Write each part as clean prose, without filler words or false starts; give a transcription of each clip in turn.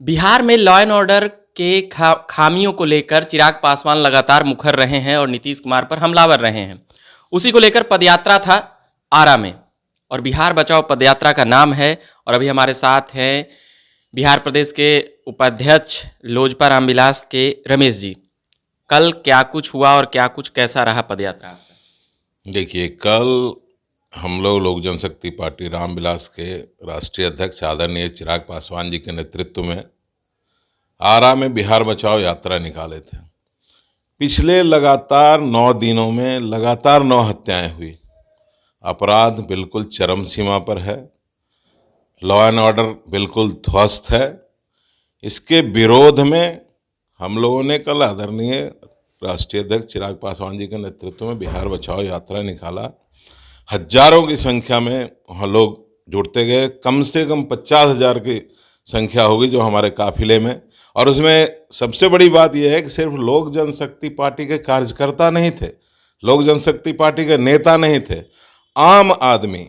बिहार में law and order के खामियों को लेकर चिराग पासवान लगातार मुखर रहे हैं और नीतीश कुमार पर हमलावर रहे हैं। उसी को लेकर पदयात्रा था आरा में, और बिहार बचाओ पदयात्रा का नाम है। और अभी हमारे साथ हैं बिहार प्रदेश के उपाध्यक्ष लोजपा रामविलास के रमेश जी। कल क्या कुछ हुआ और क्या कुछ कैसा रहा पदयात्रा आपका? देखिए, कल हम लोग जनशक्ति पार्टी रामविलास के राष्ट्रीय अध्यक्ष आदरणीय चिराग पासवान जी के नेतृत्व में आरा में बिहार बचाओ यात्रा निकाले थे। पिछले लगातार 9 दिनों में लगातार 9 हत्याएं हुई। अपराध बिल्कुल चरम सीमा पर है। लॉ एंड ऑर्डर बिल्कुल ध्वस्त है। इसके विरोध में हम लोगों ने कल आदरणीय राष्ट्रीय अध्यक्ष चिराग पासवान जी के नेतृत्व में बिहार बचाओ यात्रा निकाला। हजारों की संख्या में वहाँ लोग जुड़ते गए। कम से कम 50,000 की संख्या होगी जो हमारे काफिले में। और उसमें सबसे बड़ी बात यह है कि सिर्फ लोक जनशक्ति पार्टी के कार्यकर्ता नहीं थे, लोक जनशक्ति पार्टी के नेता नहीं थे, आम आदमी,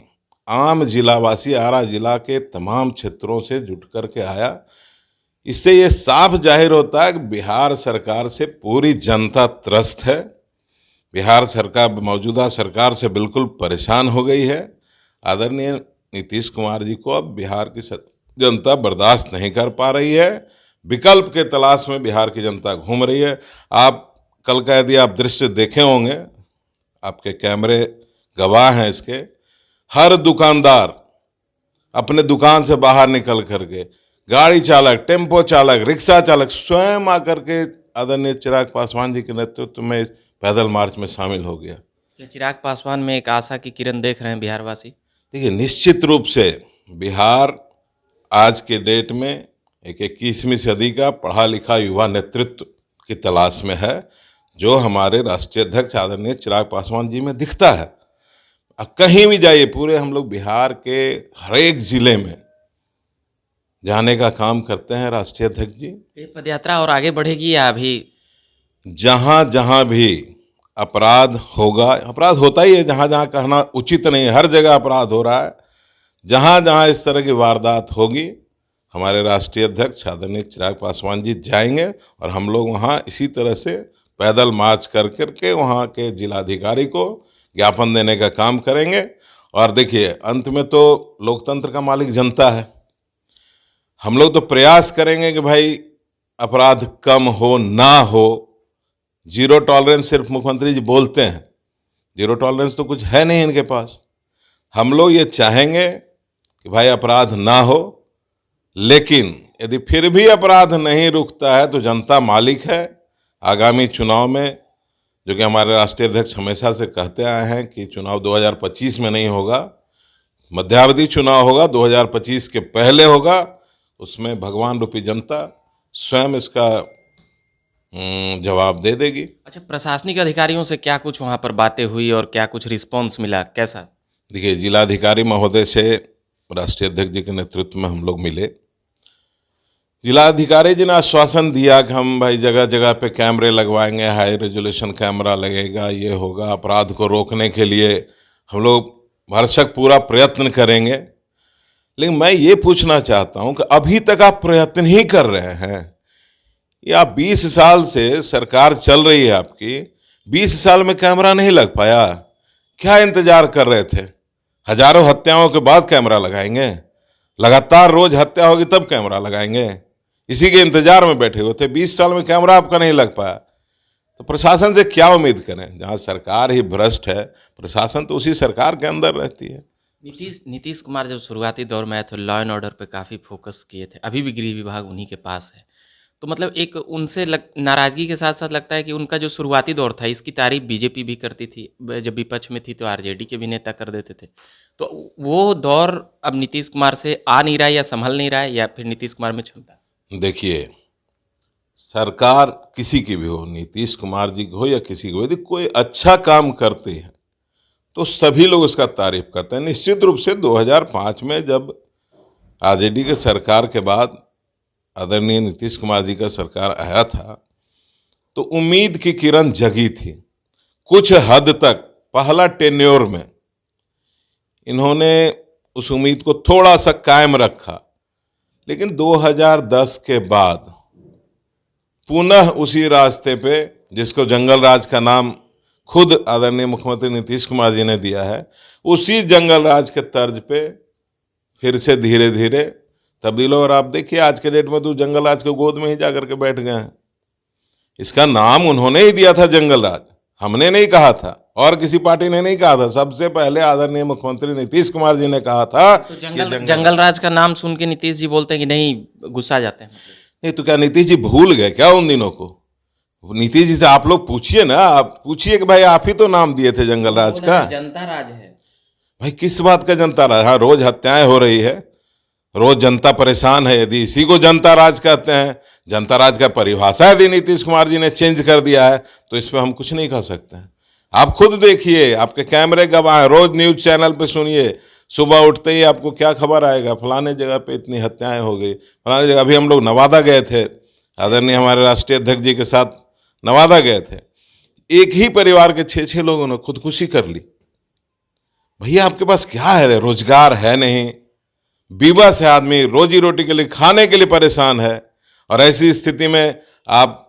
आम जिलावासी आरा जिला के तमाम क्षेत्रों से जुट करके आया। इससे ये साफ जाहिर होता है कि बिहार सरकार से पूरी जनता त्रस्त है। बिहार सरकार मौजूदा सरकार से बिल्कुल परेशान हो गई है। आदरणीय नीतीश कुमार जी को अब बिहार की जनता बर्दाश्त नहीं कर पा रही है। विकल्प के तलाश में बिहार की जनता घूम रही है। आप कल का यदि आप दृश्य देखे होंगे, आपके कैमरे गवाह हैं इसके, हर दुकानदार अपने दुकान से बाहर निकल करके, गाड़ी चालक, टेम्पो चालक, रिक्शा चालक स्वयं आकर के आदरणीय चिराग पासवान जी के नेतृत्व में पैदल मार्च में शामिल हो गया। क्या चिराग पासवान में एक आशा की किरण देख रहे हैं बिहारवासी? देखिए, निश्चित रूप से बिहार आज के डेट में एक 21वीं सदी का पढ़ा लिखा युवा नेतृत्व की तलाश में है, जो हमारे राष्ट्रीय अध्यक्ष आदरणीय चिराग पासवान जी में दिखता है। अब कहीं भी जाइए, पूरे हम लोग बिहार के हर एक जिले में जाने का काम करते हैं राष्ट्रीय अध्यक्ष जी। ये पदयात्रा और आगे बढ़ेगी या अभी? जहाँ जहाँ भी अपराध होगा, अपराध होता ही है, जहाँ जहाँ कहना उचित नहीं है, हर जगह अपराध हो रहा है। जहाँ जहाँ इस तरह की वारदात होगी, हमारे राष्ट्रीय अध्यक्ष आदरणीय चिराग पासवान जी जाएंगे और हम लोग वहाँ इसी तरह से पैदल मार्च कर करके वहाँ के जिलाधिकारी को ज्ञापन देने का काम करेंगे। और देखिए, अंत में तो लोकतंत्र का मालिक जनता है। हम लोग तो प्रयास करेंगे कि भाई अपराध कम हो ना हो। जीरो टॉलरेंस सिर्फ मुख्यमंत्री जी बोलते हैं, जीरो टॉलरेंस तो कुछ है नहीं इनके पास। हम लोग ये चाहेंगे कि भाई अपराध ना हो, लेकिन यदि फिर भी अपराध नहीं रुकता है तो जनता मालिक है। आगामी चुनाव में, जो कि हमारे राष्ट्रीय अध्यक्ष हमेशा से कहते आए हैं कि चुनाव 2025 में नहीं होगा, मध्यावधि चुनाव होगा, 2025 के पहले होगा। उसमें भगवान रूपी जनता स्वयं इसका जवाब दे देगी। अच्छा, प्रशासनिक अधिकारियों से क्या कुछ वहाँ पर बातें हुई और क्या कुछ रिस्पॉन्स मिला, कैसा? देखिए, जिलाधिकारी महोदय से राष्ट्रीय अध्यक्ष जी के नेतृत्व में हम लोग मिले। जिलाधिकारी जी ने आश्वासन दिया कि हम भाई जगह जगह पे कैमरे लगवाएंगे, हाई रेजोल्यूशन कैमरा लगेगा, ये होगा। अपराध को रोकने के लिए हम लोग भरसक पूरा प्रयत्न करेंगे। लेकिन मैं ये पूछना चाहता हूँ कि अभी तक आप प्रयत्न ही कर रहे हैं। या 20 साल से सरकार चल रही है आपकी, 20 साल में कैमरा नहीं लग पाया? क्या इंतजार कर रहे थे? हजारों हत्याओं के बाद कैमरा लगाएंगे? लगातार रोज हत्या होगी तब कैमरा लगाएंगे? इसी के इंतजार में बैठे हुए थे। 20 साल में कैमरा आपका नहीं लग पाया तो प्रशासन से क्या उम्मीद करें? जहाँ सरकार ही भ्रष्ट है, प्रशासन तो उसी सरकार के अंदर रहती है। नीतीश कुमार जब शुरुआती दौर में आए तो लॉ एंड ऑर्डर पे काफ़ी फोकस किए थे। अभी भी गृह विभाग उन्हीं के पास है, तो मतलब एक उनसे नाराज़गी के साथ साथ लगता है कि उनका जो शुरुआती दौर था, इसकी तारीफ बीजेपी भी करती थी। जब विपक्ष में थी तो आरजेडी के भी नेता कर देते थे। तो वो दौर अब नीतीश कुमार से आ नहीं रहा है या संभल नहीं रहा है, या फिर नीतीश कुमार में क्षमता? देखिए, सरकार किसी की भी हो, नीतीश कुमार जी की हो या किसी की हो, यदि कोई अच्छा काम करते हैं तो सभी लोग उसका तारीफ करते हैं। निश्चित रूप से 2005 में जब आरजेडी के सरकार के बाद आदरणीय नीतीश कुमार जी का सरकार आया था तो उम्मीद की किरण जगी थी। कुछ हद तक पहला टेन्योर में इन्होंने उस उम्मीद को थोड़ा सा कायम रखा। लेकिन 2010 के बाद पुनः उसी रास्ते पे, जिसको जंगल राज का नाम खुद आदरणीय मुख्यमंत्री नीतीश कुमार जी ने दिया है, उसी जंगल राज के तर्ज पे फिर से धीरे धीरे तब्दील हो। और आप देखिए आज के डेट में तो जंगल राज के गोद में ही जाकर के बैठ गए हैं। इसका नाम उन्होंने ही दिया था जंगल राज, हमने नहीं कहा था और किसी पार्टी ने नहीं कहा था। सबसे पहले आदरणीय मुख्यमंत्री नीतीश कुमार जी ने कहा था तो जंगल राज का नाम सुन के नीतीश जी बोलते हैं कि नहीं, गुस्सा जाते हैं। नहीं तो क्या नीतीश जी भूल गए क्या उन दिनों को? नीतीश जी से आप लोग पूछिए ना, आप पूछिए कि भाई आप ही तो नाम दिए थे जंगल राज का। जनता राज है भाई, किस बात का जनता राज? हाँ, रोज हत्याएं हो रही है, रोज जनता परेशान है। यदि इसी को जनता राज कहते हैं, जनता राज का परिभाषा यदि नीतीश कुमार जी ने चेंज कर दिया है, तो इस पर हम कुछ नहीं कर सकते हैं। आप खुद देखिए, आपके कैमरे गवाह हैं, रोज न्यूज चैनल पे सुनिए, सुबह उठते ही आपको क्या खबर आएगा, फलाने जगह पे इतनी हत्याएं हो गई, फलाने जगह। अभी हम लोग नवादा गए थे, आदरणीय हमारे राष्ट्रीय अध्यक्ष जी के साथ नवादा गए थे। एक ही परिवार के 6 लोगों ने खुदकुशी कर ली। भैया आपके पास क्या है? रोजगार है नहीं, बेबस है आदमी, रोजी रोटी के लिए, खाने के लिए परेशान है। और ऐसी स्थिति में आप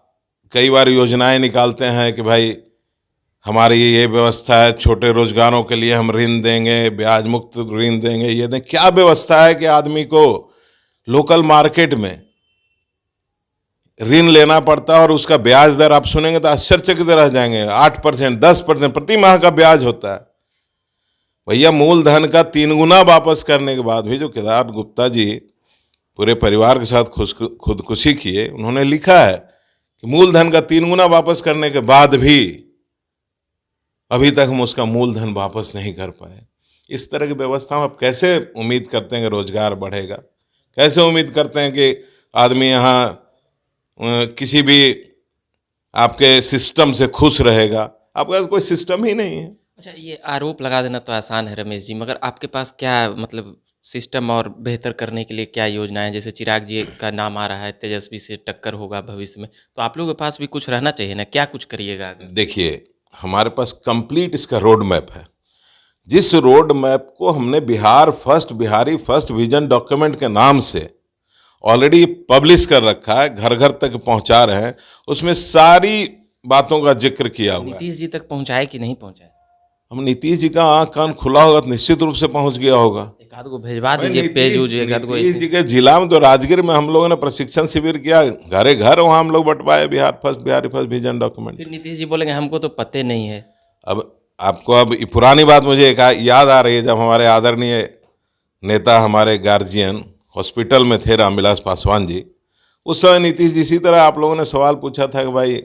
कई बार योजनाएं निकालते हैं कि भाई हमारी ये व्यवस्था है, छोटे रोजगारों के लिए हम ऋण देंगे, ब्याज मुक्त ऋण देंगे, ये दें। क्या व्यवस्था है कि आदमी को लोकल मार्केट में ऋण लेना पड़ता है और उसका ब्याज दर आप सुनेंगे तो आश्चर्यचकित रह जाएंगे। 8%, 10% प्रति माह का ब्याज होता है। भैया मूलधन का 3 गुना वापस करने के बाद भी जो केदार गुप्ता जी पूरे परिवार के साथ खुदकुशी किए, उन्होंने लिखा है कि मूलधन का 3 गुना वापस करने के बाद भी अभी तक हम उसका मूलधन वापस नहीं कर पाए। इस तरह की व्यवस्था आप कैसे उम्मीद करते हैं कि रोजगार बढ़ेगा? कैसे उम्मीद करते हैं कि आदमी यहाँ किसी भी आपके सिस्टम से खुश रहेगा? आपके पास कोई सिस्टम ही नहीं है। अच्छा, ये आरोप लगा देना तो आसान है रमेश जी, मगर आपके पास क्या मतलब सिस्टम और बेहतर करने के लिए क्या योजनाएं? जैसे चिराग जी का नाम आ रहा है, तेजस्वी से टक्कर होगा भविष्य में, तो आप लोगों के पास भी कुछ रहना चाहिए ना, क्या कुछ करिएगा? देखिए, हमारे पास कंप्लीट इसका रोड मैप है। जिस रोड मैप को हमने बिहारी फर्स्ट विजन डॉक्यूमेंट के नाम से ऑलरेडी पब्लिश कर रखा है, घर घर तक पहुंचा रहे हैं, उसमें सारी बातों का जिक्र किया हुआ है। नीतीश जी तक पहुंचाए कि नहीं पहुंचाए? हम नीतीश जी का आँख कान खुला होगा तो निश्चित रूप से पहुंच गया होगा। एक आध को भेजवा दीजिए, पेज उज एक आध को। नीतीश जी के जिला में तो राजगीर में हम लोगों ने प्रशिक्षण शिविर किया, घरे घर वहाँ हम लोग बंटवाए बिहारी फर्स्ट विजन डॉक्यूमेंट। फिर नीतीश जी बोलेंगे हमको तो पते नहीं है। अब आपको अब पुरानी बात मुझे एक याद आ रही है, जब हमारे आदरणीय नेता, हमारे गार्जियन हॉस्पिटल में थे, रामविलास पासवान जी, उस समय नीतीश जी इसी तरह आप लोगों ने सवाल पूछा था कि भाई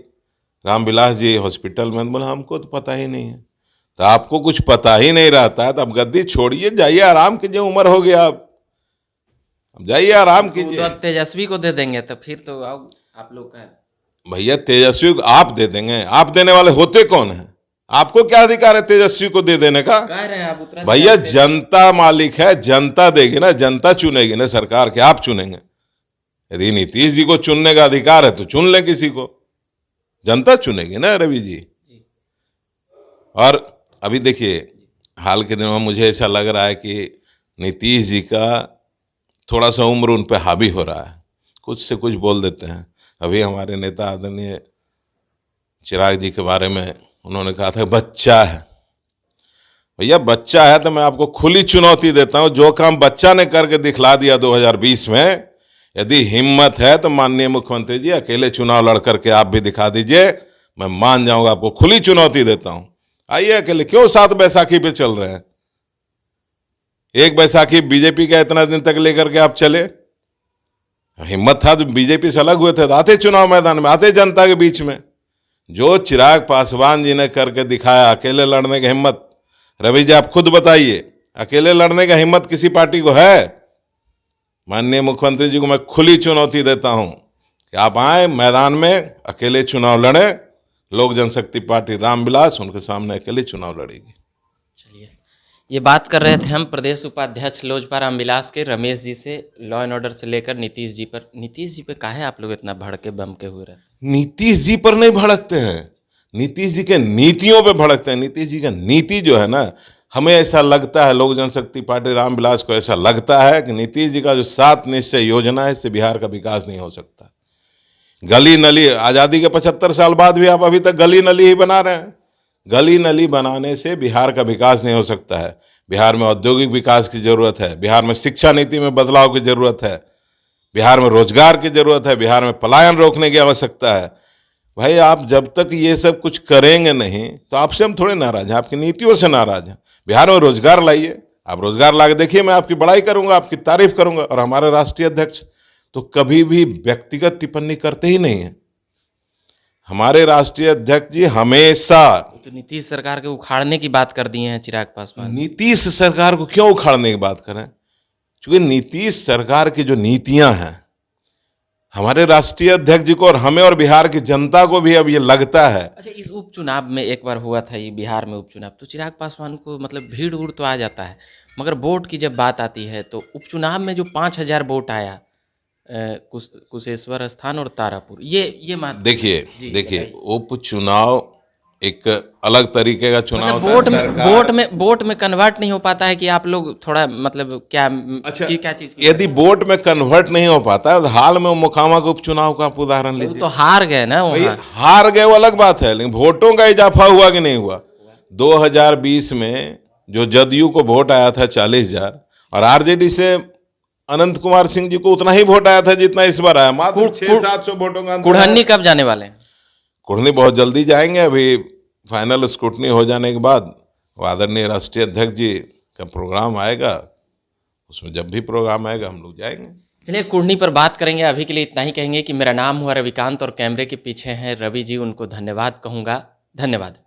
रामविलास जी हॉस्पिटल में, बोला हमको तो पता ही नहीं है। तो आपको कुछ पता ही नहीं रहता है तो अब गद्दी छोड़िए, जाइए आराम कीजिए, उम्र हो गया, अब जाइए आराम कीजिए। तेजस्वी को दे देंगे तो फिर तो आप लोग का। भैया तेजस्वी को आप दे देंगे? आप देने वाले होते कौन है? आपको क्या अधिकार है तेजस्वी को दे देने का? कह रहे हैं आप भैया जनता मालिक है, जनता देगी ना, जनता चुनेगी ना सरकार के, आप चुनेंगे? यदि नीतीश जी को चुनने का अधिकार है तो चुन ले किसी को, जनता चुनेगी ना रवि जी। और अभी देखिए हाल के दिनों में मुझे ऐसा लग रहा है कि नीतीश जी का थोड़ा सा उम्र उन पे हावी हो रहा है, कुछ से कुछ बोल देते हैं। अभी हमारे नेता आदरणीय चिराग जी के बारे में उन्होंने कहा था बच्चा है। भैया बच्चा है तो मैं आपको खुली चुनौती देता हूं, जो काम बच्चा ने करके दिखला दिया 2020 में, यदि हिम्मत है तो माननीय मुख्यमंत्री जी अकेले चुनाव लड़ करके आप भी दिखा दीजिए, मैं मान जाऊंगा। आपको खुली चुनौती देता हूं, आइए अकेले। क्यों 7 बैसाखी पे चल रहे हैं? एक बैसाखी बीजेपी का इतना दिन तक लेकर के आप चले, हिम्मत था तो बीजेपी से अलग हुए थे तो आते चुनाव मैदान में, आते जनता के बीच में। जो चिराग पासवान जी ने करके दिखाया, अकेले लड़ने की हिम्मत, रवि जी आप खुद बताइए, अकेले लड़ने का हिम्मत किसी पार्टी को है? माननीय मुख्यमंत्री जी को मैं खुली चुनौती देता हूं कि आप आए मैदान में, अकेले चुनाव लड़े। लोक जनशक्ति पार्टी रामविलास उनके सामने अकेले चुनाव लड़ेगी। चलिए, ये बात कर रहे थे हम प्रदेश उपाध्यक्ष लोजपा रामविलास के रमेश जी से, लॉ एंड ऑर्डर से लेकर नीतीश जी पर। नीतीश जी पे काहे आप लोग इतना भड़के बमके हुए रहते? नीतीश जी पर नहीं भड़कते हैं, नीतीश जी के नीतियों पे भड़कते हैं। नीतीश जी का नीति जो है ना, हमें ऐसा लगता है, लोक जनशक्ति पार्टी रामविलास को ऐसा लगता है कि नीतीश जी का जो 7 निश्चय योजना है, इससे बिहार का विकास नहीं हो सकता। गली नली, आज़ादी के 75 साल बाद भी आप अभी तक गली नली ही बना रहे हैं। गली नली बनाने से बिहार का विकास नहीं हो सकता है। बिहार में औद्योगिक विकास की जरूरत है, बिहार में शिक्षा नीति में बदलाव की जरूरत है, बिहार में रोजगार की जरूरत है, बिहार में पलायन रोकने की आवश्यकता है। भाई आप जब तक ये सब कुछ करेंगे नहीं तो आपसे हम थोड़े नाराज हैं, आपकी नीतियों से नाराज हैं। बिहार में रोजगार लाइए, आप रोजगार ला के देखिए, मैं आपकी बड़ाई करूंगा, आपकी तारीफ करूंगा। और हमारे राष्ट्रीय अध्यक्ष तो कभी भी व्यक्तिगत टिप्पणी करते ही नहीं है। हमारे राष्ट्रीय अध्यक्ष जी हमेशा तो नीतीश सरकार के उखाड़ने की बात कर दिए हैं चिराग पासवान। नीतीश सरकार को क्यों उखाड़ने की बात करें? क्योंकि नीतीश सरकार की जो नीतियां हैं, हमारे राष्ट्रीय अध्यक्ष जी को और हमें और बिहार की जनता को भी अब ये लगता है। अच्छा, इस उपचुनाव में एक बार हुआ था ये बिहार में उपचुनाव, तो चिराग पासवान को मतलब भीड़ उड़ तो आ जाता है, मगर वोट की जब बात आती है तो उपचुनाव में जो 5000 वोट आया कुशेश्वर स्थान और तारापुर, ये मान देखिए उपचुनाव एक अलग तरीके का चुनाव मतलब वोट में कन्वर्ट नहीं हो पाता है कि आप लोग थोड़ा मतलब क्या अच्छा, क्या चीज की यदि वोट में कन्वर्ट नहीं हो पाता है, हाल में मोकामा के उपचुनाव का आप उदाहरण लीजिए। तो हार गए ना वहाँ। हार गए वो अलग बात है, लेकिन वोटों का इजाफा हुआ कि नहीं हुआ? 2020 में जो जदयू को वोट आया था 40,000 और आरजेडी से अनंत कुमार सिंह जी को उतना ही वोट आया था जितना इस बार आया, मात्र 600-700 वोटों का। कुढ़नी कब जाने वाले हैं? कुढ़नी बहुत जल्दी जाएंगे, अभी फाइनल स्क्रूटनी हो जाने के बाद आदरणीय राष्ट्रीय अध्यक्ष जी का प्रोग्राम आएगा, उसमें जब भी प्रोग्राम आएगा हम लोग जाएंगे। चलिए कुढ़नी पर बात करेंगे, अभी के लिए इतना ही कहेंगे कि मेरा नाम हुआ रविकांत और कैमरे के पीछे हैं रवि जी, उनको धन्यवाद कहूँगा। धन्यवाद।